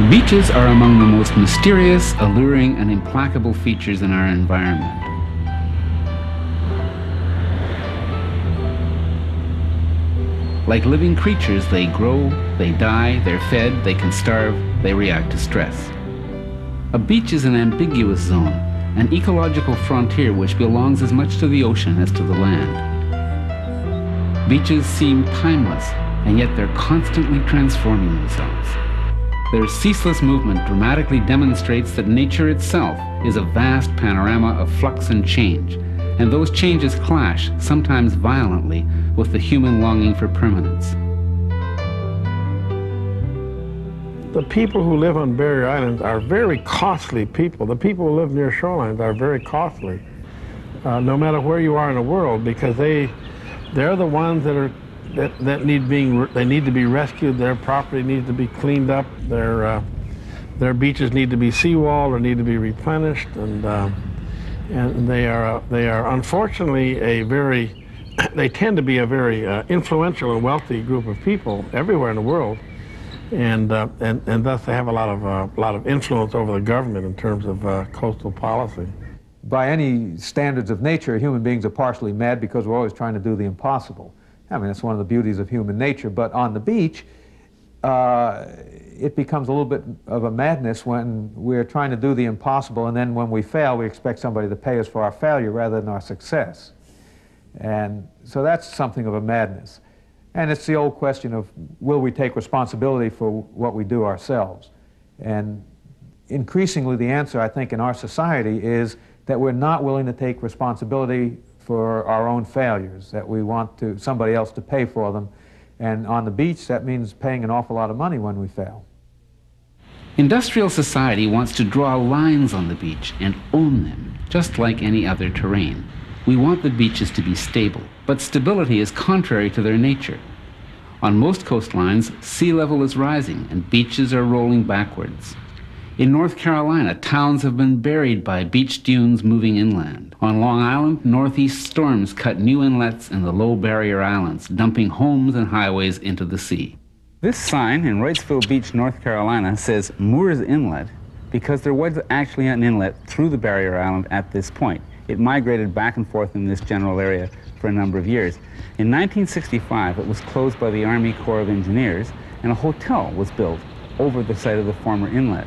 Beaches are among the most mysterious, alluring, and implacable features in our environment. Like living creatures, they grow, they die, they're fed, they can starve, they react to stress. A beach is an ambiguous zone, an ecological frontier which belongs as much to the ocean as to the land. Beaches seem timeless, and yet they're constantly transforming themselves. Their ceaseless movement dramatically demonstrates that nature itself is a vast panorama of flux and change, and those changes clash, sometimes violently, with the human longing for permanence. The people who live on barrier islands are very costly people. The people who live near shorelines are very costly, no matter where you are in the world, because they're the ones that need to be rescued. Their property needs to be cleaned up. Their beaches need to be seawalled or need to be replenished, and they are unfortunately they tend to be a very influential and wealthy group of people everywhere in the world, and thus they have a lot of influence over the government in terms of coastal policy. By any standards of nature, human beings are partially mad because we're always trying to do the impossible. I mean, it's one of the beauties of human nature. But on the beach, it becomes a little bit of a madness when we're trying to do the impossible, and then when we fail, we expect somebody to pay us for our failure rather than our success. And so that's something of a madness. And it's the old question of, will we take responsibility for what we do ourselves? And increasingly, the answer, I think, in our society is that we're not willing to take responsibility for our own failures, that we want somebody else to pay for them. And on the beach, that means paying an awful lot of money when we fail. Industrial society wants to draw lines on the beach and own them, just like any other terrain. We want the beaches to be stable, but stability is contrary to their nature. On most coastlines, sea level is rising and beaches are rolling backwards. In North Carolina, towns have been buried by beach dunes moving inland. On Long Island, northeast storms cut new inlets in the low barrier islands, dumping homes and highways into the sea. This sign in Wrightsville Beach, North Carolina, says Moores Inlet because there was actually an inlet through the barrier island at this point. It migrated back and forth in this general area for a number of years. In 1965, it was closed by the Army Corps of Engineers, and a hotel was built over the site of the former inlet.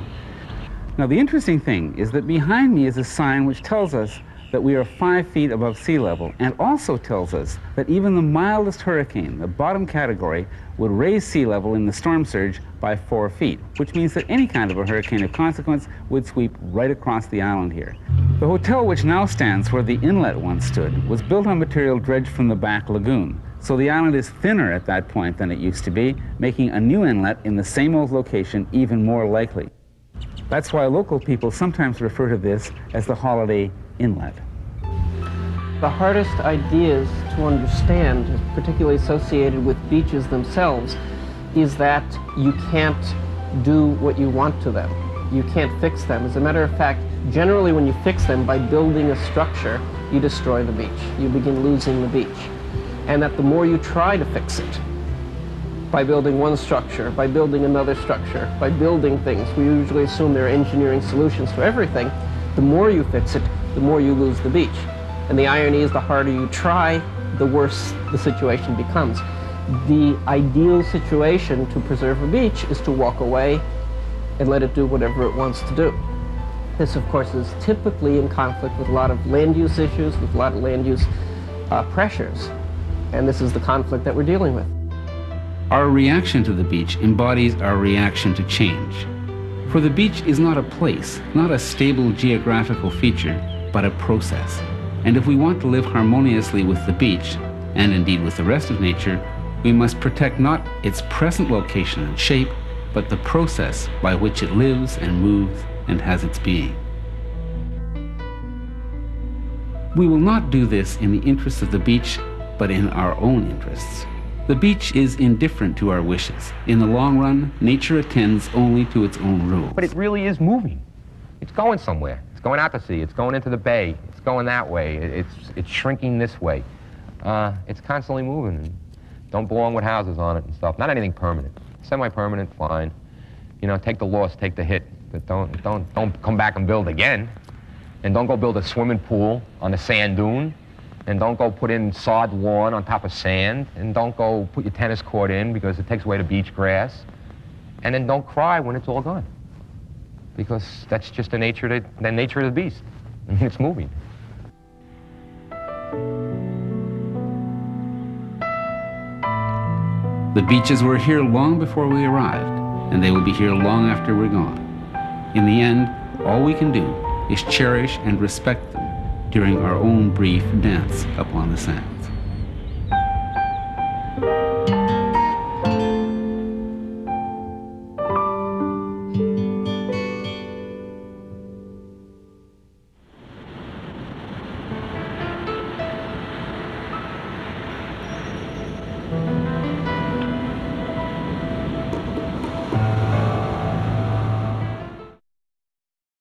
Now, the interesting thing is that behind me is a sign which tells us that we are 5 feet above sea level, and also tells us that even the mildest hurricane, the bottom category, would raise sea level in the storm surge by 4 feet, which means that any kind of a hurricane of consequence would sweep right across the island here. The hotel, which now stands where the inlet once stood, was built on material dredged from the back lagoon. So the island is thinner at that point than it used to be, making a new inlet in the same old location even more likely. That's why local people sometimes refer to this as the Holiday Inlet. The hardest ideas to understand, particularly associated with beaches themselves, is that you can't do what you want to them. You can't fix them. As a matter of fact, generally when you fix them by building a structure, you destroy the beach. You begin losing the beach. And that the more you try to fix it, by building one structure, by building another structure, by building things, we usually assume there are engineering solutions to everything, the more you fix it, the more you lose the beach. And the irony is the harder you try, the worse the situation becomes. The ideal situation to preserve a beach is to walk away and let it do whatever it wants to do. This, of course, is typically in conflict with a lot of land use issues, with a lot of land use pressures. And this is the conflict that we're dealing with. Our reaction to the beach embodies our reaction to change. For the beach is not a place, not a stable geographical feature, but a process. And if we want to live harmoniously with the beach, and indeed with the rest of nature, we must protect not its present location and shape, but the process by which it lives and moves and has its being. We will not do this in the interests of the beach, but in our own interests. The beach is indifferent to our wishes. In the long run, nature attends only to its own rules. But it really is moving. It's going somewhere. It's going out to sea. It's going into the bay. It's going that way. It's shrinking this way. It's constantly moving. And don't belong with houses on it and stuff. Not anything permanent. Semi-permanent, fine. You know, take the loss, take the hit, but don't come back and build again. And don't go build a swimming pool on a sand dune. And don't go put in sod lawn on top of sand. And don't go put your tennis court in because it takes away the beach grass. And then don't cry when it's all gone. Because that's just the nature of the beast. I mean, it's moving. The beaches were here long before we arrived, and they will be here long after we're gone. In the end, all we can do is cherish and respect them during our own brief dance upon the sand.